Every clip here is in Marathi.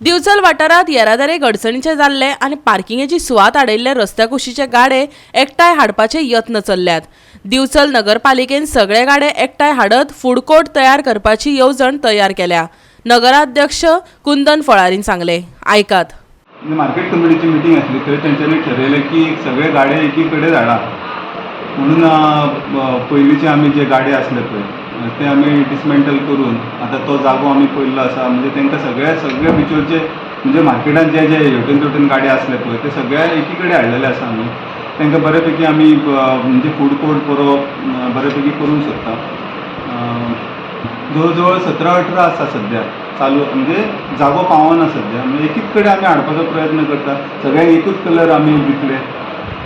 दिवचल वाठारात येरादारी अडचणीचे जाल्ले आनी पार्किंगेची सुवात आडयल्ले रस्त्या कुशीचे गाडे एकठांय हाडपाचे यत्न चल्ल्यात। दिवचल नगरपालिकेन सगळे गाडे एकठांय हाडत फूड कोर्ट तयार करपाची येवजण तयार केल्या। नगराध्यक्ष कुंदन फळारीन सांगले, आयकात। मार्केट कमिटीची मीटिंग आसली थंय तेंच्यांनी ठरयलें की सगळे गाडे एकी कडेन धाडा म्हणून पयलींचे आमी जे गाडे आसले पळय ते आमी डिसमेंटल करून आता तो जागो आमी पयल्लो आसा। म्हणजे तांकां सगळे बिचोरचे म्हणजे मार्केटान जे जे हेवटेन तेवटेन गाडे आसले पळय ते सगळे एकी कडेन हाडलेले आसा आमी। तांकां बऱ्यापैकी आमी म्हणजे फूड कोर्ट बरो बऱ्यापैकी करूंक सोदता। जवळ जवळ 17-18 आसा सद्या चालू, म्हणजे जागो पावना सद्या। म्हणजे एकीच कडेन आमी हाडपाचो प्रयत्न करता। सगळ्यांक एकूच कलर आमी दितले,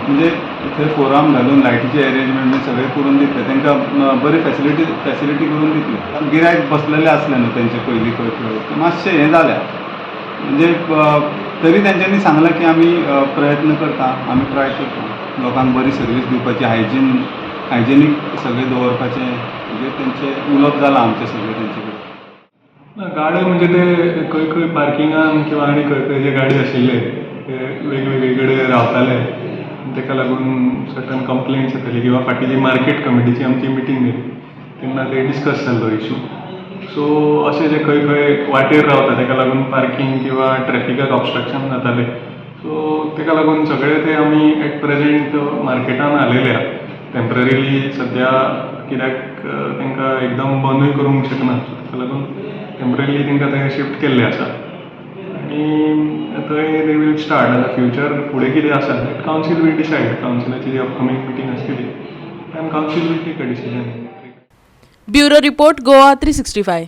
म्हणजे थंय फोराम घालून लायटीचे अरेंजमेंट सगळे करून दितले, तांकां बरी फॅसिलिटी करून दितले। गिरायक बसलेले आसले न्हू तेंचे पयलीं खंय मातशें हें जालें, म्हणजे तरी तेंच्यांनी सांगलां की आमी प्रयत्न करता, आमी ट्राय करता लोकांक बरी सर्वीस दिवपाची, हायजेनीक सगळें दवरपाचें, म्हणजे तेंचें उलोवप जालां आमचें सगळें तेंचे कडेन। गाडे म्हणजे ते खंय खंय पार्किंगान किंवा आनी खंय खंय जे गाडी आशिल्ले ते वेगवेगळे कडेन रावताले, ताका लागून सर्टन कंप्लेंट्स येताली किंवा फाटीं जी मार्केट कमिटीची आमची मिटींग जाली तेन्ना ते डिस्कस जाल्लो इशू। सो अशें जे खंय खंय वाटेर रावता ताका लागून पार्किंग किंवा ट्रॅफिकाक ऑबस्ट्रक्शन जातालें, सो ताका लागून सगळे ते आमी एट प्रेजेंट मार्केटान हाडलेले आहा टेम्पररीली सद्या, कित्याक तांकां एकदम बंदूय करूंक शकना, ताका लागून टेम्पररीली तांकां थंय शिफ्ट केल्ले आसा। आनी थंय दे वील स्टार्ट आतां फ्युचर फुडें कितें आसा कावन्सील वील डिसायड। कावन्सिलाची जी अपकमींग मिटींग आसतली तेन्ना council will take a decision. Bureau report, Goa 365।